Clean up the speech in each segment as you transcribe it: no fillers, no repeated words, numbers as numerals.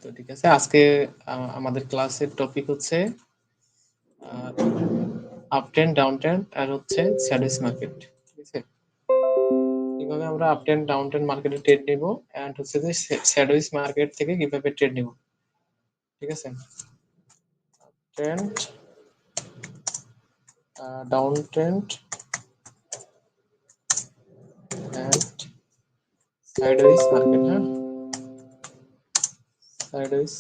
তো ঠিক আছে, আজকে আমাদের ক্লাসের টপিক হচ্ছে আপ ট্রেন্ড, ডাউন ট্রেন্ড আর হচ্ছে স্যাডউইচ মার্কেট। ঠিক আছে, কিভাবে আমরা আপ ট্রেন্ড, ডাউন ট্রেন্ড মার্কেটে ট্রেড নিব এন্ড হচ্ছে যে স্যাডউইচ মার্কেট থেকে কিভাবে ট্রেড নিব। ঠিক আছে, trend, down trend and sideways market. হ্যাঁ, সাইডওয়েজ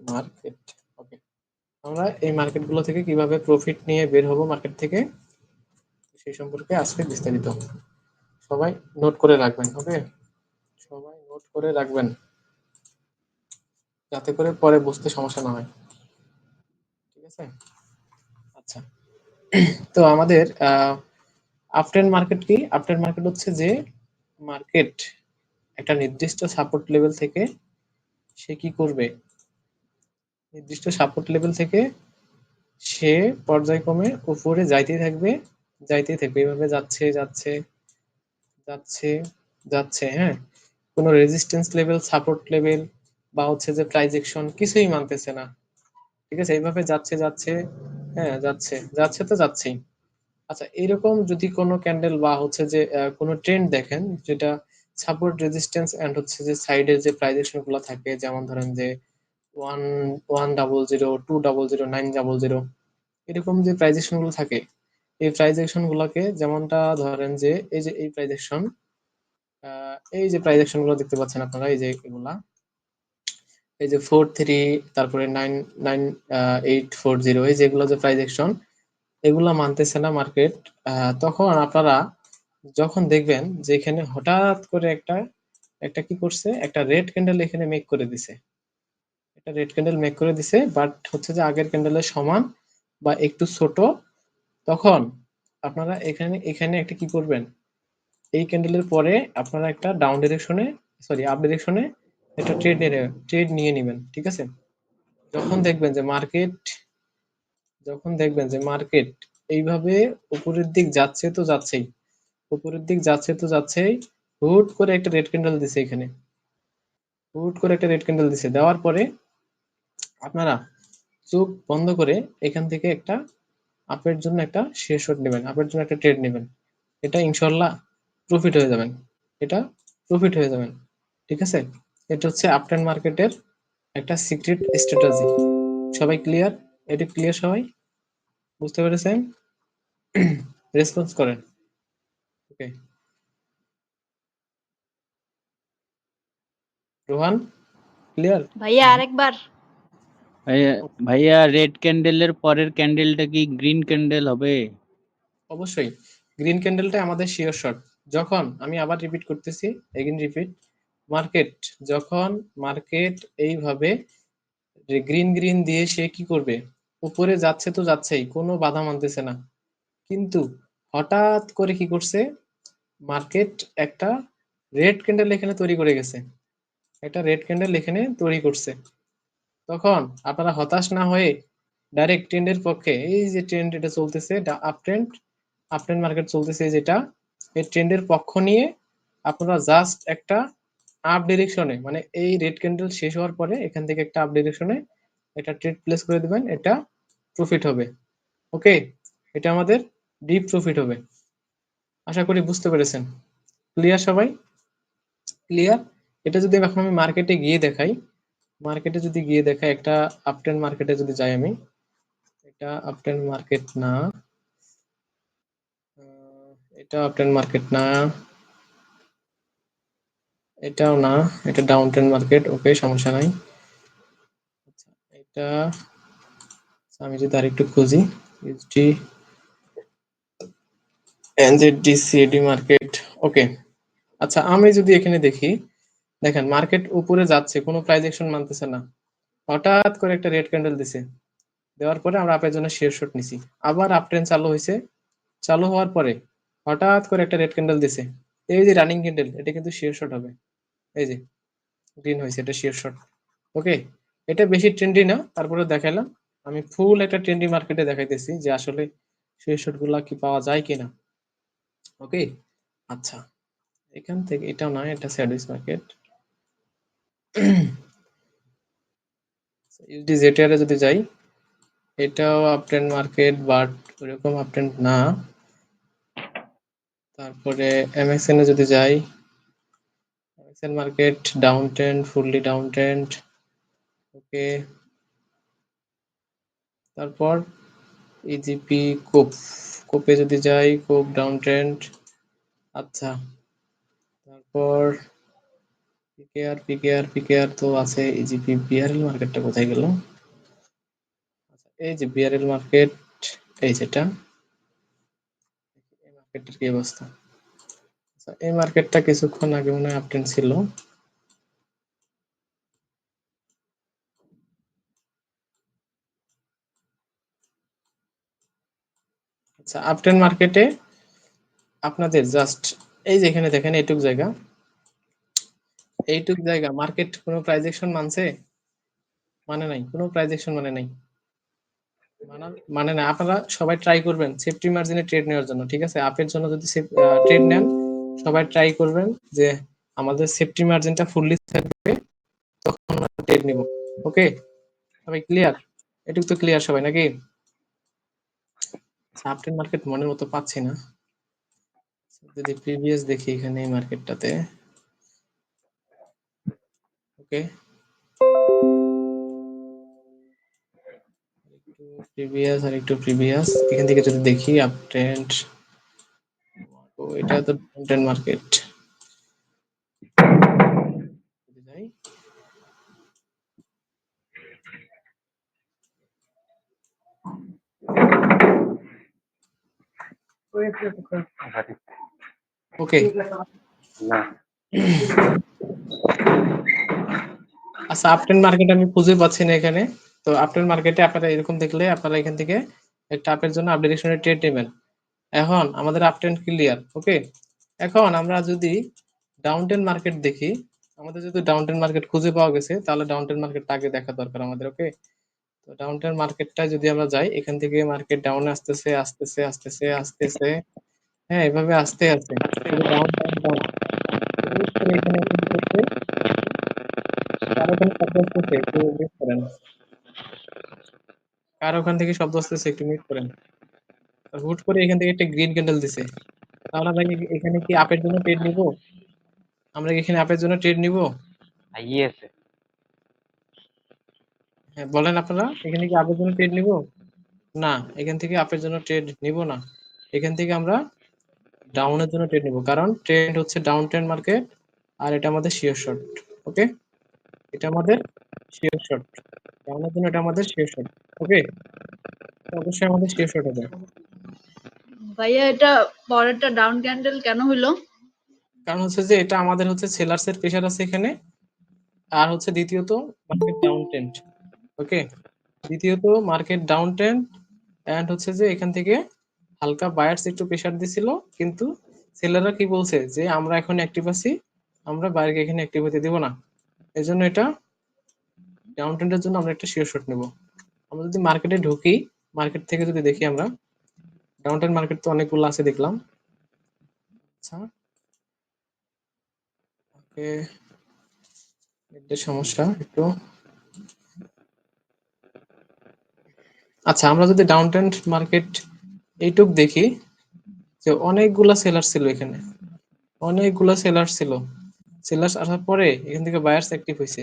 মার্কেট। ওকে, আমরা এই মার্কেটগুলো থেকে কিভাবে প্রফিট নিয়ে বের হবো মার্কেট থেকে, সেই সম্পর্কে আজকে বিস্তারিত। সবাই নোট করে রাখবেন। ওকে, সবাই নোট করে রাখবেন যাতে করে পরে বুঝতে সমস্যা না হয়। ঠিক আছে, আচ্ছা। তো আমাদের আপট্রেন্ড মার্কেট কি? আপট্রেন্ড মার্কেট হচ্ছে যে মার্কেট একটা নির্দিষ্ট সাপোর্ট লেভেল থেকে সে কি করবে, নির্দিষ্ট সাপোর্ট লেভেল থেকে সে পর্যায়ক্রমে উপরে যাইতেই থাকবে, যাইতেই থাকবে, এভাবে যাচ্ছে যাচ্ছে যাচ্ছে যাচ্ছে। হ্যাঁ, কোনো রেজিস্ট্যান্স লেভেল, সাপোর্ট লেভেল বা হচ্ছে যে প্রাইস অ্যাকশন কিছুই মানতেছে না। ঠিক আছে, এইভাবে যাচ্ছে যাচ্ছে, হ্যাঁ যাচ্ছে যাচ্ছে তো যাচ্ছেই। আচ্ছা, এরকম যদি কোনো ক্যান্ডেল বা হচ্ছে যে কোনো ট্রেন্ড দেখেন যেটা সাপোর্ট, রেজিস্ট্যান্স এন্ড হচ্ছে যে সাইডের যে প্রাইস অ্যাকশন গুলো থাকে, যেমন ধরেন যে 1100, 200, 900, এরকম যে প্রাইস অ্যাকশন গুলো থাকে, এই প্রাইস অ্যাকশন গুলোকে, যেমনটা ধরেন যে এই যে এই প্রাইস অ্যাকশন, এই যে প্রাইস অ্যাকশন গুলো দেখতে পাচ্ছেন আপনারা, এই যে এগুলা, এই যে 43, তারপরে 99840, এই যেগুলো যে প্রাইস অ্যাকশন, এগুলা মানতেছে না মার্কেট। তখন আপনারা যখন দেখবেন যে এখানে হঠাৎ করে একটা একটা কি করছে, একটা রেড ক্যান্ডেল এখানে মেক করে দিছে, একটা রেড ক্যান্ডেল মেক করে দিছে, বাট হচ্ছে যে আগের ক্যান্ডেলের সমান বা একটু ছোট, তখন আপনারা এখানে এখানে একটা কি করবেন, এই ক্যান্ডেলের পরে আপনারা একটা ডাউন ডিরেকশনে, সরি আপ ডিরেকশনে একটা ট্রেড নিয়ে নেবেন। ঠিক আছে, যখন দেখবেন যে মার্কেট, যখন দেখবেন যে মার্কেট এইভাবে উপরের দিক যাচ্ছে তো যাচ্ছেই, উপরের দিক যাচ্ছে তো যাচ্ছেই, হুট করে একটা রেড ক্যান্ডেল দিছে এখানে, হুট করে একটা রেড ক্যান্ডেল দিছে, দেওয়ার পরে আপনারা চোখ বন্ধ করে এখান থেকে একটা আপের জন্য একটা শেয়ার শট নেবেন, আপের জন্য একটা ট্রেড নেবেন। এটা ইনশাল্লাহ প্রফিট হয়ে যাবেন, এটা প্রফিট হয়ে যাবেন। ঠিক আছে, এটা হচ্ছে আপট্রেন্ড মার্কেটের একটা সিক্রেট স্ট্র্যাটেজি। সবাই ক্লিয়ার? এটা ক্লিয়ার? সবাই বুঝতে পেরেছেন? রেসপন্স করেন। ওকে, রোহান ক্লিয়ার? ভাইয়া আরেকবার। ভাইয়া ভাইয়া রেড ক্যান্ডেলের পরের ক্যান্ডেলটা কি গ্রিন ক্যান্ডেল হবে? অবশ্যই গ্রিন ক্যান্ডেলটা আমাদের শিওর শট। যখন আমি আবার রিপিট করতেছি, এগেইন রিপিট, মার্কেট যখন মার্কেট এইভাবে গ্রিন গ্রিন দিয়ে সে কি করবে, উপরে যাচ্ছে তো যাচ্ছেই, কোনো বাধা মানতেছে না, কিন্তু হঠাৎ করে কি করছে, মার্কেট একটা রেড ক্যান্ডেল এখানে তৈরি করে গেছে, একটা রেড ক্যান্ডেল এখানে তৈরি করছে। তখন আপনারা হতাশ না হয়ে ডাইরেক্ট ট্রেন্ডের পক্ষে, এই যে ট্রেন্ড এটা চলতেছে, এটা up trend, up trend market চলতেছে যেটা, এই ট্রেন্ডের পক্ষ নিয়ে আপনারা জাস্ট একটা আপ ডিরেকশনে, মানে এই রেড ক্যান্ডেল শেষ হওয়ার পরে এখান থেকে একটা আপ ডিরেকশনে একটা ট্রেড প্লেস করে দিবেন, এটা প্রফিট হবে। ওকে, এটা আমাদের ডিপ প্রফিট হবে। আশা করি বুঝতে পেরেছেন। ক্লিয়ার সবাই? ক্লিয়ার? এটা যদি এখন আমি মার্কেটে গিয়ে দেখাই, মার্কেটে যদি গিয়ে দেখাই, একটা আপট্রেন্ড মার্কেটে যদি যাই আমি, এটা আপট্রেন্ড মার্কেট না, এটা আপট্রেন্ড মার্কেট না, এটাও না, এটা ডাউন ট্রেন্ড মার্কেট। ওকে, সমস্যা নাই। আচ্ছা, এটা আমি যদি আরেকটু খুঁজি, এসডি এনজেডিসিএডি মার্কেট। ওকে, আচ্ছা আমি যদি এখানে দেখি, দেখেন মার্কেট উপরে যাচ্ছে, কোনো প্রাইস অ্যাকশন মানতেছে না, হঠাৎ করে একটা রেড ক্যান্ডেল দিছে, দেওয়ার পরে আমরা আপের জন্য শেয়ার শট নিছি, আবার আপ ট্রেন্ড চালু হয়েছে, চালু হওয়ার পরে হঠাৎ করে একটা রেড ক্যান্ডেল দিছে, এই যে রানিং ক্যান্ডেল, এটা কিন্তু শেয়ার শট হবে, এই যে গ্রিন হয়েছে, এটা শেয়ার শট। ওকে, এটা বেশি ট্রেন্ডি না, তারপরে দেখাইলাম, আমি ফুল একটা ট্রেন্ডি মার্কেটে দেখাইতেছি যে আসলে শেয়ার শট গুলা কি পাওয়া যায় কিনা। ওকে, আচ্ছা, এখান থেকে এটাও না, এটা স্যাডউইচ মার্কেট। ইউএসডি জেটিআর এ যদি যাই, এটাও আপট্রেন্ড মার্কেট, বাট ওরকম আপট্রেন্ড না। তারপরে এমএক্সএন এ যদি যাই, MXN market down trend, fully down trend. Okay, তারপর ইজিপি কোপে যদি যাই, কোপ ডাউন ট্রেন্ড। আচ্ছা, তারপর পিকেআর তো আছে। ইজিপি, বিআরএল মার্কেটটা কোথায় গেল? আচ্ছা, এই যে বিআরএল মার্কেট, এই যেটা, এই মার্কেটের কি অবস্থা? আচ্ছা, এই মার্কেটটা কিছুক্ষণ আগে মনে হয় আপট্রেন্ড ছিল। আচ্ছা, আপট্রেন্ড মার্কেটে আপনাদের জাস্ট এই যে এখানে দেখেন এইটুক জায়গা মার্কেট কোনো প্রাইস অ্যাকশন মানছে? মানে নাই, কোনো প্রাইস অ্যাকশন মানে নাই, মানে না। আপনারা সবাই ট্রাই করবেন সেফটি মার্জিনে ট্রেড নেওয়ার জন্য, ঠিক আছে? আপের জন্য যদি ট্রেড নেন, সবাই ট্রাই করবেন যে আমাদের সেফটি মার্জিনটা ফুললি থাকবে, তখন আমরা ট্রেড নিব। ওকে, সবাই ক্লিয়ার? এটুকু তো ক্লিয়ার সবাই নাকি? আপট্রেন্ড মার্কেট মনের মতো পাচ্ছি না। যদি প্রিভিয়াস দেখি এখানে এই মার্কেটটাতে, ওকে, একটু প্রিভিয়াস এখান থেকে যদি দেখি আপট্রেন্ড, তো এটা তো ডাউন মার্কেট। যাই, ওকে। আচ্ছা, আপট্রেন্ড মার্কেট আমি খুঁজে পাচ্ছি না এখানে। তো আপট্রেন্ড মার্কেটে আপনারা এরকম দেখলে আপনারা এখান থেকে একটা আপের জন্য আপ ডিরেকশনে ট্রেড নেবেন। এখন আমাদের আপট্রেন্ড ক্লিয়ার, ওকে। এখন আমরা যদি ডাউন ট্রেন্ড মার্কেট দেখি, আমাদের যদি ডাউন ট্রেন্ড মার্কেট খুঁজে পাওয়া গেছে, তাহলে ডাউন ট্রেন্ড মার্কেটটা আগে দেখা দরকার আমাদের, ওকে। তো ডাউন ট্রেন্ড মার্কেটটা যদি আমরা যাই, এখান থেকে মার্কেট ডাউনে আসতেছে আসতেছে আসতেছে আসতেছে, হ্যাঁ, এভাবে আসতে আছে, শুধু ডাউন ডাউন ডাউন। এখানে এসে কি করছে? কার ওখানে শব্দ আসতেছে? একটু মিউট করেন। কার ওখান থেকে শব্দ আসতেছে? একটু মিউট করেন। আর হুট করে এখান থেকে একটা গ্রিন ক্যান্ডেল দিছে, তাহলে আমরা এখানে কি আপের জন্য ট্রেড নিব? আমরা কি এখানে আপের জন্য ট্রেড নিব? হ্যাঁ, বলেন আপনারা, এখানে কি আপের জন্য ট্রেড নিব? না, এখান থেকে আপের জন্য ট্রেড নিব না। এখান থেকে আমরা ডাউনের জন্য ট্রেড নিব, কারণ ট্রেন্ড হচ্ছে ডাউন ট্রেন্ড মার্কেট, আর এটা আমাদের শিওর শর্ট। ওকে, এটা আমাদের শিওর শর্ট, ডাউনের জন্য এটা আমাদের শিওর শর্ট। ওকে, অবশ্যই আমাদের শিওর শর্ট হবে। ভাইয়া এটা পরেরটা ডাউন ক্যান্ডেল কেন হইলো? কারণ হচ্ছে যে এটা আমাদের হচ্ছে সেলার্স এর প্রেসার আছে এখানে, আর হচ্ছে দ্বিতীয়ত মার্কেট ডাউন ট্রেন্ড। ওকে, দ্বিতীয়ত মার্কেট ডাউন ট্রেন্ড, এন্ড হচ্ছে যে এখান থেকে হালকা বায়ার্স একটু প্রেসার দিছিল, কিন্তু সেলাররা কি বলছে যে আমরা এখন অ্যাক্টিভ আছি, আমরা বাইরে এখানে অ্যাক্টিভ হতে দিব না। এই জন্য এটা ডাউন ট্রেন্ডের জন্য আমরা একটা শিওর শট নেব। আমরা যদি মার্কেটে ঢুকি, মার্কেট থেকে যদি দেখি আমরা, ডাউন ট্রেন্ড মার্কেট তো অনেকগুলো আছে দেখলাম। আচ্ছা, ওকে, নেটের সমস্যা একটু। আচ্ছা, আমরা যদি ডাউন ট্রেন্ড মার্কেট এইটুক দেখি, যে অনেকগুলা সেলার ছিল এখানে, অনেকগুলা সেলার ছিল। সেলার্স আসার পরে এখান থেকে বায়ার্স অ্যাক্টিভ হয়েছে,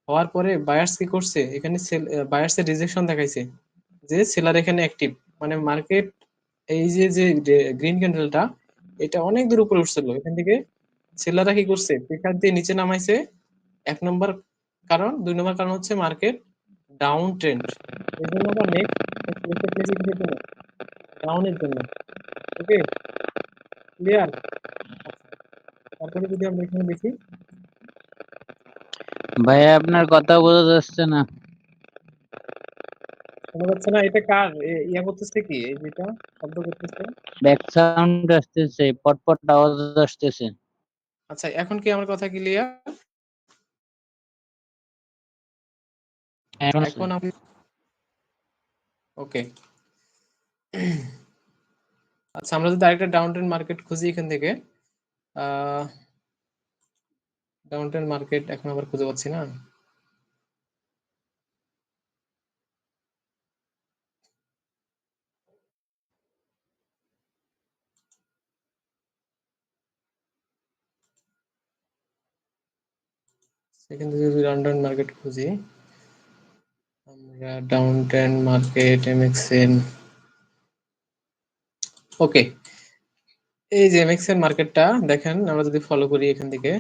হওয়ার পরে বায়ার্স কি করছে, এখানে বায়ার্স এর রিজেকশন দেখাইছে যে সেলার এখানে অ্যাক্টিভ। মানে মার্কেট এই যে যে গ্রিন ক্যান্ডেলটা, এটা অনেক দূর উপরে উঠছিল, এখান থেকে সেলাররা কি করছে, প্রেসার দিয়ে নিচে নামাইছে। এক নম্বর কারণ, দুই নম্বর কারণ হচ্ছে মার্কেট ডাউন ট্রেন্ড, এই জন্য আমরা নেক্সট ডাউনের জন্য। ওকে, ক্লিয়ার? আচ্ছা, তারপরে যদি আমরা এখানে দেখি, ভাইয়া আপনার কথা বোঝা যাচ্ছে না। শোনা যাচ্ছে না? এটা কার ইয়া করতেছে কি, এই যেটা শব্দ করতেছে? ব্যাক সাউন্ড আসতেছে, পটপট আওয়াজ আসতেছে। আচ্ছা, এখন কি আমার কথা ক্লিয়ার? এখন এখন আমি, ওকে। আচ্ছা, আমরা যদি আরেকটা ডাউন ট্রেন্ড মার্কেট খুঁজি এখান থেকে, ডাউন ট্রেন্ড মার্কেট এখন আবার খুঁজে পাচ্ছি না। সেখান থেকে যদি ডাউন ট্রেন্ড মার্কেট খুঁজি, আমরা ডাউন ট্রেন্ড মার্কেট এমএক্সএন, ওকে, এই যে এমএক্সএন মার্কেটটা দেখেন, আমরা যদি ফলো করি এখান থেকে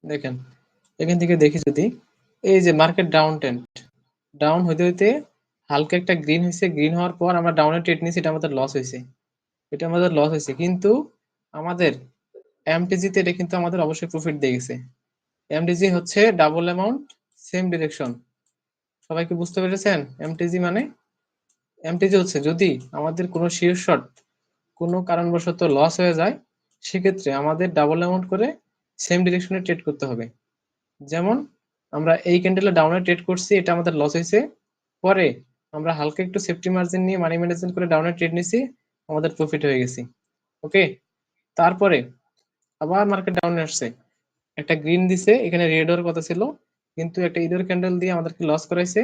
দেখেন, এখান থেকে দেখি যদি এই যে মার্কেট ডাউন ট্রেন্ড, ডাউন হইতে হইতে হালকা একটা গ্রিন হয়েছে, গ্রিন হওয়ার পর আমরা ডাউনে ট্রেড নিয়েছি, এটা আমাদের লস হয়েছে, এটা আমাদের লস হয়েছে, কিন্তু আমাদের এমটিজিতে এটা কিন্তু আমাদের অবশ্যই প্রফিট দিয়ে গেছে। এমটিজি হচ্ছে ডাবল অ্যামাউন্ট সেম ডিরেকশন, সবাই কি বুঝতে পেরেছেন? এমটিজি মানে, এমটিজি হচ্ছে যদি আমাদের কোনো শিওর শট কোনো কারণবশত লস হয়ে যায়, সেক্ষেত্রে আমাদের ডাবল অ্যামাউন্ট করে সেম ডিরেকশনে ট্রেড করতে হবে। যেমন আমরা এই ক্যান্ডেলে ডাউনে ট্রেড করছি, এটা আমাদের লস হয়েছে, পরে আমরা হালকা একটু সেফটি মার্জিন নিয়ে মানি ম্যানেজমেন্ট করে ডাউনে ট্রেড নিছি, আমাদের প্রফিট হয়ে গেছি। ওকে, তারপরে আবার মার্কেট ডাউনে আসছে, একটা গ্রিন দিছে, এখানে রেড হওয়ার কথা ছিল, কিন্তু একটা ইডোর ক্যান্ডেল দিয়ে আমাদেরকে লস করাইছে,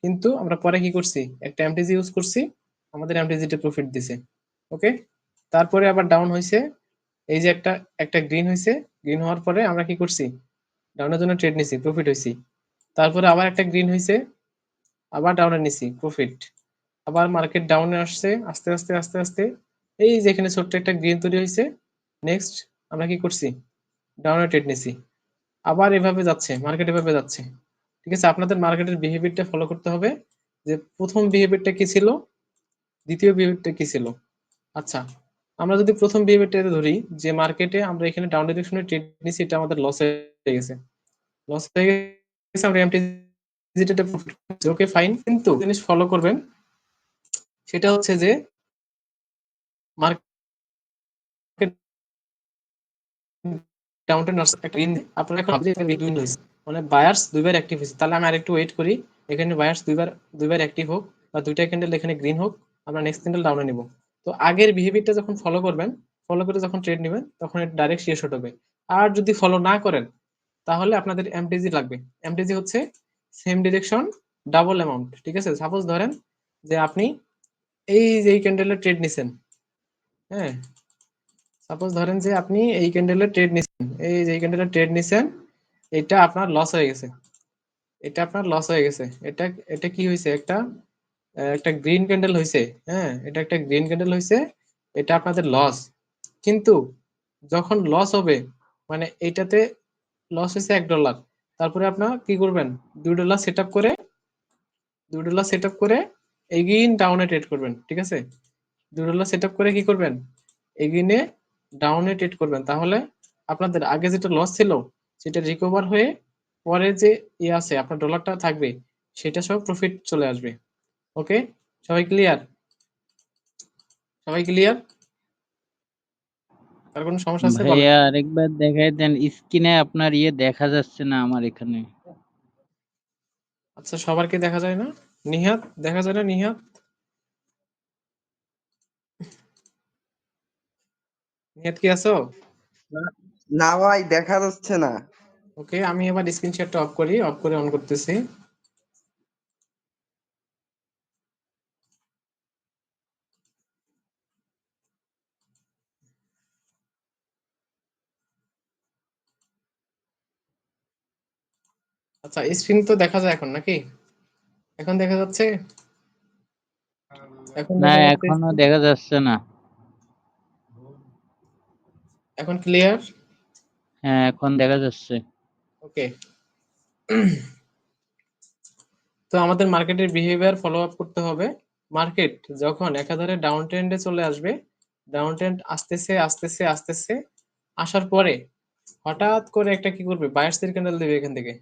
কিন্তু আমরা পরে কি করছি, একটা এমটিজি ইউজ করছি, আমাদের এমটিজিতে প্রফিট দিছে। ওকে, তারপরে আবার ডাউন হয়েছে, এই যে একটা একটা গ্রিন হয়েছে, গ্রিন হওয়ার পরে আমরা কি করছি, ডাউনের জন্য ট্রেড নিছি, প্রফিট হয়েছি। তারপরে আবার একটা গ্রিন হয়েছে, আবার ডাউনে নিছি, প্রফিট। আবার মার্কেট ডাউনে আসছে, আস্তে আস্তে আস্তে আস্তে এই যে এখানে ছোট্ট একটা গ্রিন তৈরি হয়েছে, নেক্সট আমরা কি করছি, ডাউনে ট্রেড নিছি, আবার এভাবে যাচ্ছে মার্কেট, এভাবে যাচ্ছে। ঠিক আছে, আপনাদের মার্কেটের বিহেভিয়ারটা ফলো করতে হবে, যে প্রথম বিহেভিয়ারটা কি ছিল, দ্বিতীয় বিহেভিয়ারটা কি ছিল। আচ্ছা, আমরা যদি প্রথম বিহেভিয়ারটা ধরি, যে মার্কেটে আমরা এখানে ডাউন ডিরেকশনে ট্রেড নিছি, এটা আমাদের লস হয়ে গেছে, লস হয়ে গেছে, আমরা এমটিজিটা প্রফিট করছি, ওকে ফাইন, কিন্তু জিনিস ফলো করবেন, সেটা হচ্ছে যে মার্কেট ডাউনট্রেন্ড একটা গ্রিন, আপনারা এখন ভাবছেন এটা গ্রিন হয়েছে, মানে বায়ার্স দুইবার অ্যাক্টিভ হয়েছে, তাহলে আমি আরেকটু ওয়েট করি, এখানে বায়ার্স দুইবার দুইবার অ্যাক্টিভ হোক, বা দুইটা ক্যান্ডেল এখানে গ্রিন হোক, আমরা নেক্সট ক্যান্ডেল ডাউনে নিব। তো আগের বিহেভিয়ারটা যখন ফলো করবেন, ফলো করে যখন ট্রেড নেবেন, তখন এটা ডাইরেক্ট শেষ হবে। আর যদি ফলো না করেন, তাহলে আপনাদের এমটিজি লাগবে। এমটিজি হচ্ছে সেম ডিরেকশন ডাবল অ্যামাউন্ট। ঠিক আছে, সাপোজ ধরেন যে আপনি এই যে এই ক্যান্ডেলের ট্রেড নিছেন, হ্যাঁ, সাপোজ ধরেন যে আপনি এই ক্যান্ডেলের ট্রেড নিছেন, এই যে এই ক্যান্ডেলের ট্রেড নিছেন, এটা আপনার লস হয়ে গেছে, এটা আপনার লস হয়ে গেছে, এটা এটা কি হয়েছে, একটা একটা গ্রিন ক্যান্ডেল হয়েছে, হ্যাঁ, এটা একটা গ্রিন ক্যান্ডেল হয়েছে, এটা আপনাদের লস। কিন্তু যখন লস হবে, মানে এইটাতে লস হয়েছে $1, তারপরে আপনার কি করবেন, $2 সেট আপ করে, $2 সেট আপ করে এগেইন ডাউনে ট্রেড করবেন। ঠিক আছে, $2 সেট আপ করে কি করবেন, এগেইনে ডাউনে ট্রেড করবেন, তাহলে আপনাদের আগে যেটা লস ছিল সেটা রিকভার হয়ে পরে যে ইয়ে আছে আপনার ডলারটা থাকবে, সেটা সব প্রফিট চলে আসবে। ওকে, সবাই ক্লিয়ার? সবাই ক্লিয়ার? আর কোনো সমস্যা আছে বলেন। ভাইয়া আরেকবার দেখাই দেন, স্ক্রিনে আপনার ইয়ে দেখা যাচ্ছে না আমার এখানে। আচ্ছা, সবার কি দেখা যায় না? নিহাত দেখা যায় না? নিহাত, নিহাত কি আছো? না না ভাই, দেখা যাচ্ছে না। ওকে, আমি এবার স্ক্রিন শেয়ারটা অফ করি, অফ করে অন করতেছি। আচ্ছা, স্ক্রিন তো দেখা যায় এখন নাকি? এখন দেখা যাচ্ছে? এখন না, দেখা যাচ্ছে এখনো screen? দেখা যাচ্ছে না। এখন ক্লিয়ার? হ্যাঁ, এখন দেখা যাচ্ছে। ওকে, তো আমাদের মার্কেটের বিহেভিয়ার ফলো আপ করতে হবে। মার্কেট যখন একাধারে ডাউন ট্রেন্ডে চলে আসবে, ডাউন ট্রেন্ড আসতেছে আসতেছে আসতেছে, আসার পরে হঠাৎ করে একটা কি করবে, বায়ার্সের ক্যান্ডেল দিবে, এখান থেকে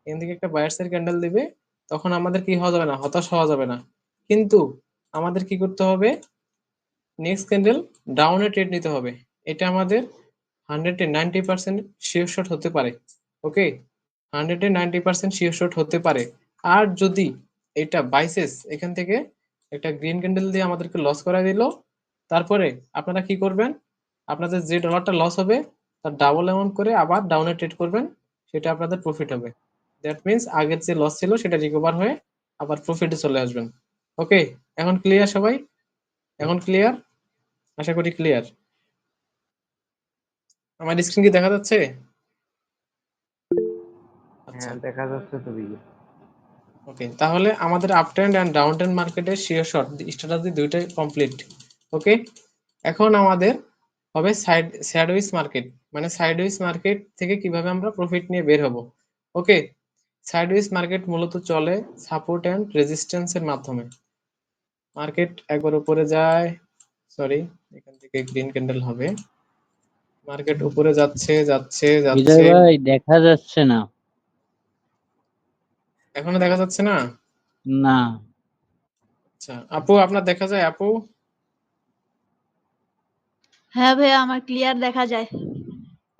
এখান থেকে একটা বায়ার্সের ক্যান্ডেল দিবে, তখন আমাদের কি হওয়া যাবে না, হতাশ হওয়া যাবে না, কিন্তু আমাদের কি করতে হবে, নেক্সট ক্যান্ডেল ডাউনে ট্রেড নিতে হবে। এটা আমাদের 190% শিওর শট হতে পারে। ওকে, 190% শিওর শট হতে পারে। আর যদি এটা বাইসেস এখান থেকে একটা গ্রিন ক্যান্ডেল দিয়ে আমাদেরকে লস করা দিল, তারপরে আপনারা কি করবেন, আপনাদের যে ডলারটা লস হবে তার ডাবল অ্যামাউন্ট করে আবার ডাউনে ট্রেড করবেন, সেটা আপনাদের প্রফিট হবে। দ্যাট মিনস আগের যে লস ছিল সেটা রিকভার হয়ে আবার প্রফিটে চলে আসবেন। ওকে, এখন ক্লিয়ার সবাই? এখন ক্লিয়ার? আশা করি ক্লিয়ার। আমার স্ক্রিন কি দেখা যাচ্ছে? আচ্ছা, হ্যাঁ দেখা যাচ্ছে তো ভাইয়া। ওকে, তাহলে আমাদের up trend and down trend মার্কেটের শিওর শর্ট স্ট্র্যাটেজি দুইটাই কমপ্লিট। ওকে, এখন আমাদের হবে সাইডওয়েজ মার্কেট, মানে সাইডওয়েজ মার্কেট থেকে কিভাবে আমরা প্রফিট নিয়ে বের হব। ওকে, সাইডওয়েজ মার্কেট মূলত চলে সাপোর্ট এন্ড রেজিস্ট্যান্স এর মাধ্যমে। মার্কেট একবার উপরে যায়, সরি এখান থেকে গ্রিন ক্যান্ডেল হবে, মার্কেট উপরে যাচ্ছে যাচ্ছে বিজয় যাচ্ছে, ভাই দেখা যাচ্ছে না। এখনো দেখা যাচ্ছে না? না, আচ্ছা, আপু আপনার দেখা যায়? আপু হ্যাঁ ভাইয়া, আমার ক্লিয়ার দেখা যায়।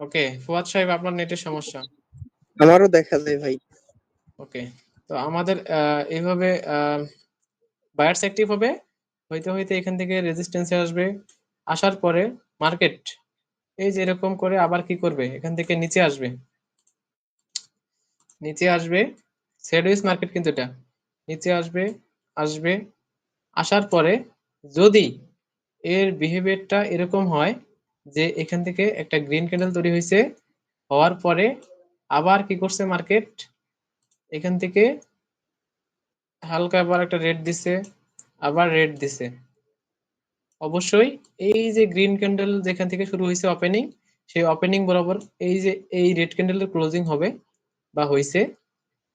ওকে, ফুয়াদ সাহেব আপনার নেটের সমস্যা। আমারও দেখা যায় ভাই। ওকে, তো আমাদের এইভাবে বায়ার্স অ্যাক্টিভ হবে, হইতে হইতে এখান থেকে রেজিস্ট্যান্সে আসবে, আসার পরে মার্কেট এই যে এরকম করে আবার কি করবে, এখান থেকে নিচে আসবে, নিচে আসবে, সাইডওয়েজ মার্কেট কিন্তু এটা, নিচে আসবে, আসবে, আসার পরে যদি এর বিহেভিয়ারটা এরকম হয় যে এখান থেকে একটা গ্রিন ক্যান্ডেল তৈরি হয়েছে, হওয়ার পরে আবার কি করছে মার্কেট, এখান থেকে হালকা আবার একটা রেড দিছে, আবার রেড দিছে, অবশ্যই এই যে গ্রিন ক্যান্ডেল যেখান থেকে শুরু হয়েছে ওপেনিং, সেই ওপেনিং বরাবর এই যে এই রেড ক্যান্ডেলের ক্লোজিং হবে বা হয়েছে,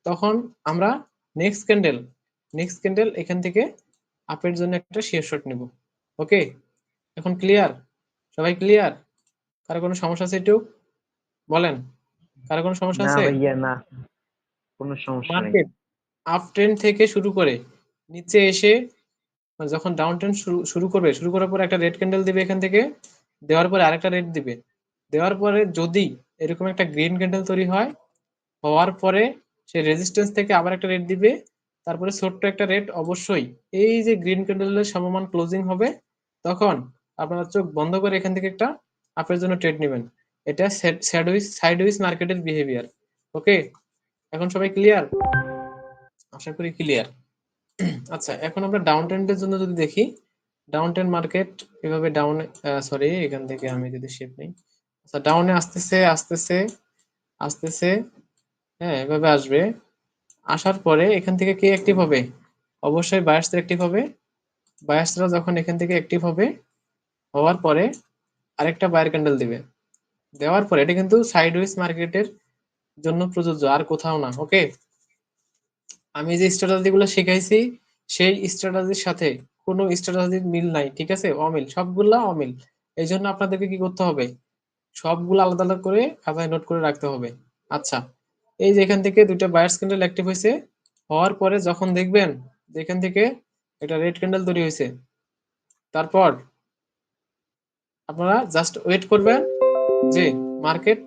তখন আমরা নেক্সট ক্যান্ডেল এখান থেকে আপের জন্য একটা শেয়ার শট নিব। ওকে, এখন ক্লিয়ার? সবাই ক্লিয়ার? কারো কোনো সমস্যা আছে একটু বলেন, কারো কোনো সমস্যা না আছে? ভাইয়া না, কোনো সমস্যা নাই। মার্কেট আপ ট্রেন্ড থেকে শুরু করে নিচে এসে যখন ডাউন ট্রেন্ড শুরু করবে, শুরু করার পরে একটা রেড ক্যান্ডেল দিবে এখান থেকে, দেওয়ার পরে আরেকটা রেড দিবে, দেওয়ার পরে যদি এরকম একটা গ্রিন ক্যান্ডেল তৈরি হয়, হওয়ার পরে সে রেজিস্ট্যান্স থেকে আবার একটা রেড দিবে, তারপরে ছোট্ট একটা রেড, অবশ্যই এই যে গ্রিন ক্যান্ডেলের সমমান ক্লোজিং হবে, তখন আপনারা চোখ বন্ধ করে এখান থেকে একটা আপের জন্য ট্রেড নেবেন। এটা সাইডওয়েজ মার্কেটের বিহেভিয়ার। ওকে, এখন সবাই ক্লিয়ার? আশা করি ক্লিয়ার। আচ্ছা, এখন আমরা ডাউন ট্রেন্ডের জন্য যদি দেখি, ডাউন ট্রেন্ড মার্কেট এভাবে ডাউনে, সরি এখান থেকে আমি যদি শেপ নেই, আচ্ছা ডাউনে আসতেছে আসতেছে আসতেছে, হ্যাঁ এভাবে আসবে, আসার পরে এখান থেকে কে অ্যাক্টিভ হবে, অবশ্যই বায়ার্সরা অ্যাক্টিভ হবে, বায়ার্সরা যখন এখান থেকে অ্যাক্টিভ হবে, হওয়ার পরে আরেকটা বায়ার ক্যান্ডেল দিবে, দেওয়ার পরে এটা কিন্তু সাইডওয়েজ মার্কেটের জন্য প্রযোজ্য, আর কোথাও না। ওকে, আমি যে স্ট্র্যাটেজি গুলো শিখাইছি সেই স্ট্র্যাটেজির সাথে কোনো স্ট্র্যাটেজির মিল নাই, ঠিক আছে, অমিল, সবগুলা অমিল। এই জন্য আপনাদেরকে কি করতে হবে, সবগুলো আলাদা আলাদা করে খাতায় নোট করে রাখতে হবে। আচ্ছা, এই যে এখান থেকে দুইটা বায়ার্স ক্যান্ডেল অ্যাক্টিভ হয়েছে, হওয়ার পরে যখন দেখবেন যে এখান থেকে একটা রেড ক্যান্ডেল তৈরি হয়েছে, তারপর আপনারা জাস্ট ওয়েট করবেন যে মার্কেট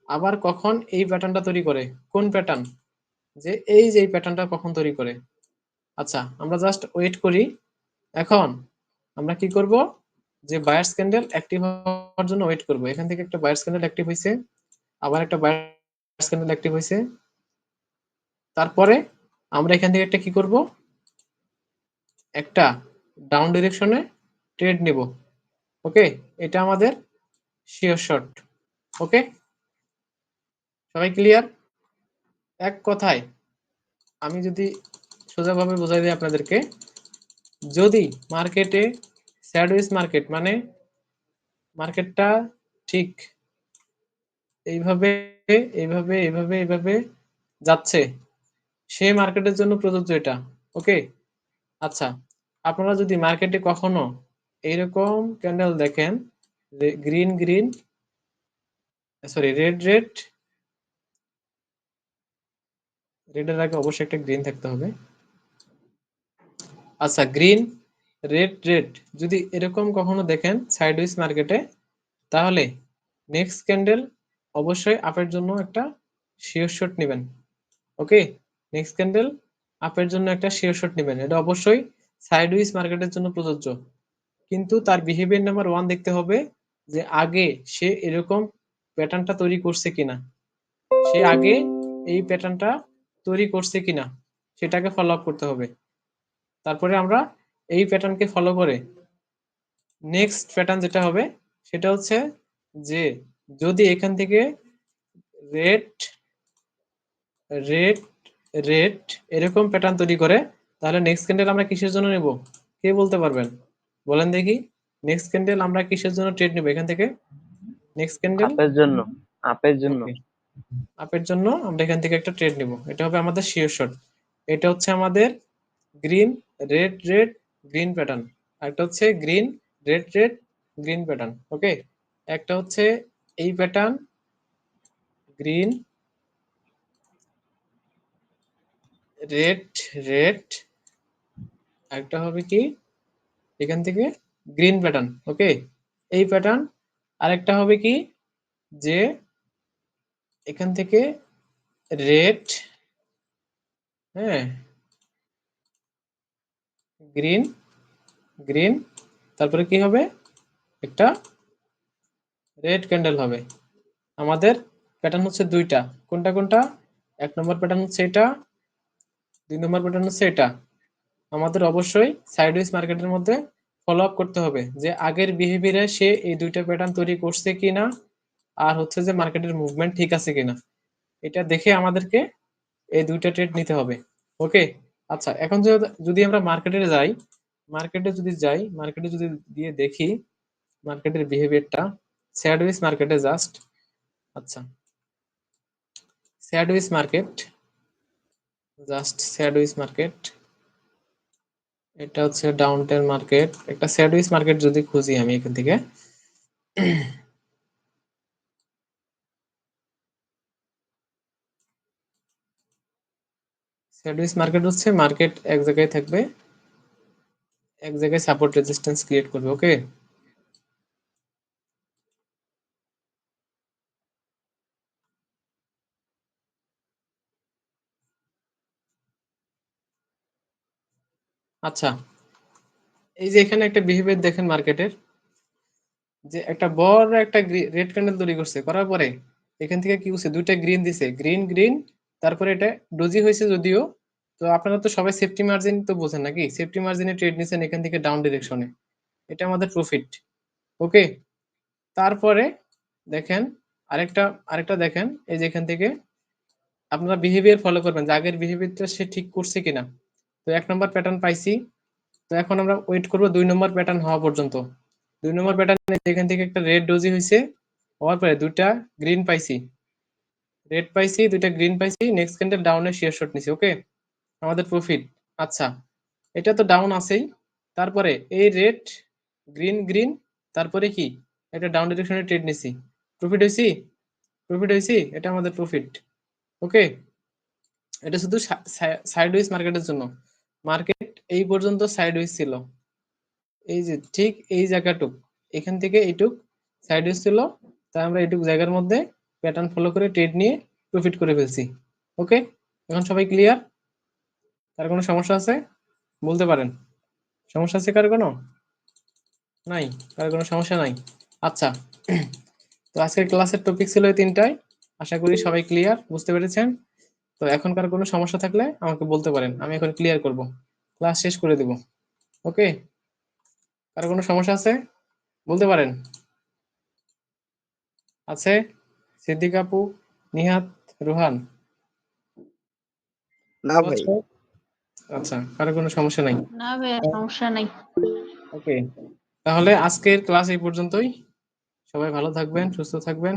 আবার কখন এই প্যাটার্নটা তৈরি করে, কোন প্যাটার্ন, যে এই যে এই প্যাটার্নটা কখন তৈরি করে। আচ্ছা, আমরা জাস্ট ওয়েট করি। এখন আমরা কি করব, যে বায়ার্স ক্যান্ডেল অ্যাক্টিভ হওয়ার জন্য ওয়েট করব, এখান থেকে একটা বায়ার্স ক্যান্ডেল অ্যাক্টিভ হয়েছে, আবার একটা বায়ার্স ক্যান্ডেল অ্যাক্টিভ হয়েছে, তারপরে আমরা এখান থেকে একটা কি করব, একটা ডাউন ডিরেকশনে ট্রেড নিব। ওকে, এটা আমাদের শিওর শট। ওকে, সবাই ক্লিয়ার? এক কথায় আমি যদি সোজাভাবে বোঝাই দিই আপনাদেরকে, যদি মার্কেটে স্যাডউইচ মার্কেট মানে মার্কেটটা ঠিক এইভাবে এইভাবে এইভাবে এইভাবে যাচ্ছে, সে মার্কেটের জন্য প্রযোজ্য এটা। ওকে, আচ্ছা, আপনারা যদি মার্কেটে কখনো এইরকম ক্যান্ডেল দেখেন, green green, sorry red red, রেডের আগে অবশ্যই একটা গ্রিন থাকতে হবে, আচ্ছা গ্রিন রেড রেড, যদি এরকম কখনো দেখেন সাইডওয়েজ মার্কেটে, তাহলে নেক্সট ক্যান্ডেল অবশ্যই আপের জন্য একটা শিওর শট নেবেন। ওকে, নেক্সট ক্যান্ডেল আপের জন্য একটা শিওর শট নেবেন, এটা অবশ্যই সাইডওয়েজ মার্কেটের জন্য প্রযোজ্য। কিন্তু তার বিহেভিয়ার নাম্বার ওয়ান দেখতে হবে, যে আগে সে এরকম প্যাটার্নটা তৈরি করছে কিনা, সে আগে এই প্যাটার্নটা তৈরি করছে কিনা সেটাকে ফলো আপ করতে হবে। তারপরে আমরা এই প্যাটার্নকে ফলো করে নেক্সট প্যাটার্ন যেটা হবে সেটা হচ্ছে যে যদি এখান থেকে রেড রেড রেড এরকম প্যাটার্ন তৈরি করে, তাহলে নেক্সট ক্যান্ডেল আমরা কিসের জন্য নেব? কে বলতে পারবেন? বলেন দেখি, নেক্সট ক্যান্ডেল আমরা কিসের জন্য ট্রেড নেব এখান থেকে? নেক্সট ক্যান্ডেল আপের জন্য, আপের জন্য। ওকে, আপের জন্য আমরা এখান থেকে একটা ট্রেড নেব। এটা হবে আমাদের শিওর শট। এটা হচ্ছে আমাদের green red red green pattern, একটা হচ্ছে green red red green pattern. Okay, একটা হচ্ছে এই প্যাটার্ন গ্রিন রেড রেড, একটা হবে কি এখান থেকে গ্রিন প্যাটার্ন। ওকে, এই প্যাটার্ন। আরেকটা হবে কি যে এখান থেকে রেড, হ্যাঁ গ্রিন গ্রিন, তারপরে কি হবে একটা রেড ক্যান্ডেল হবে। আমাদের প্যাটার্ন হচ্ছে দুইটা, কোনটা কোনটা? এক নম্বর প্যাটার্ন হচ্ছে এটা, দুই নম্বর প্যাটার্ন হচ্ছে এটা। আমাদের অবশ্যই সাইডওয়েজ মার্কেটের মধ্যে ফলো আপ করতে হবে যে আগের বিহেভিয়ারে সে এই দুইটা প্যাটার্ন তৈরি করছে কিনা, আর হচ্ছে যে মার্কেটের মুভমেন্ট ঠিক আছে কিনা, এটা দেখে আমাদেরকে এই দুইটা ট্রেড নিতে হবে। ওকে, আচ্ছা এখন যদি আমরা মার্কেটে যাই, মার্কেটে যদি দিয়ে দেখি মার্কেটের বিহেভিয়ারটা, স্যাডউইচ মার্কেটে জাস্ট, আচ্ছা স্যাডউইচ মার্কেট, জাস্ট স্যাডউইচ মার্কেট, এটা হচ্ছে ডাউন ট্রেন্ড মার্কেট। একটা স্যাডউইচ মার্কেট যদি খুঁজি আমি এখান থেকে, স্যাডউইচ মার্কেট হচ্ছে মার্কেট এক জায়গায় থাকবে, এক জায়গায় সাপোর্ট রেজিস্ট্যান্স ক্রিয়েট করবে। ওকে, আচ্ছা এই যে এখানে একটা বিহেভিয়ার দেখেন মার্কেটের, যে একটা বড় একটা রেড ক্যান্ডেল তৈরি করছে, করার পরে এখান থেকে কি করছে, দুইটা গ্রিন দিছে, গ্রিন গ্রিন, তারপরে এটা ডোজি হয়েছে যদিও। তো আপনারা তো সবাই সেফটি মার্জিন তো বোঝেন নাকি, সেফটি মার্জিনে ট্রেড নিছেন এখান থেকে ডাউন ডিরেকশনে, এটা আমাদের প্রফিট। ওকে, তারপরে দেখেন আরেকটা আরেকটা দেখেন, এই যে এখান থেকে আপনারা বিহেভিয়ার ফলো করবেন যে আগের বিহেভিয়ারটা সে ঠিক করছে কিনা। তো এক নম্বর প্যাটার্ন পাইছি, তো এখন আমরা ওয়েট করব দুই নম্বর প্যাটার্ন হওয়া পর্যন্ত। দুই নম্বর প্যাটার্ন এখান থেকে একটা রেড ডোজি হয়েছে, হওয়ার পরে দুইটা গ্রিন পাইছি, রেড পাইছি, দুইটা গ্রিন পাইছি, নেক্সট ক্যান্ডেল ডাউনে শেয়ার শট নিছি। ওকে, আমাদের প্রফিট। আচ্ছা এটা তো ডাউন আছেই, তারপরে এই রেড গ্রিন গ্রিন, তারপরে কি এটা ডাউন ডিরেকশনে ট্রেড নিছি, প্রফিট হয়েছি, প্রফিট হয়েছি, এটা আমাদের প্রফিট। ওকে, এটা শুধু সাইডওয়েজ মার্কেটের জন্য। মার্কেট এই পর্যন্ত সাইডওয়েজ ছিল, এই যে ঠিক এই জায়গাটুক, এখান থেকে এইটুক সাইডওয়েজ ছিল, তাই আমরা এইটুক জায়গার মধ্যে প্যাটার্ন ফলো করে ট্রেড নিয়ে প্রফিট করে ফেলছি। ওকে, এখন সবাই ক্লিয়ার? কার কোনো সমস্যা আছে বলতে পারেন? সমস্যা আছে কার কোনো? নাই, কার কোনো সমস্যা নাই? আচ্ছা তো আজকের ক্লাসের টপিক ছিল এই তিনটাই, আশা করি সবাই ক্লিয়ার, বুঝতে পেরেছেন। তো এখনকার কোনো সমস্যা থাকলে আমাকে বলতে পারেন, আমি এখন ক্লিয়ার করব, ক্লাস শেষ করে দেব। ওকে, কার কোনো সমস্যা আছে বলতে পারেন? আছে? সিদ্দিক আপু, নিহাত, রোহান? না ভাই। আচ্ছা আচ্ছা, কারো কোনো সমস্যা নাই? না ভাইয়া, সমস্যা নাই। ওকে, তাহলে আজকের ক্লাস এই পর্যন্তই। সবাই ভালো থাকবেন, সুস্থ থাকবেন।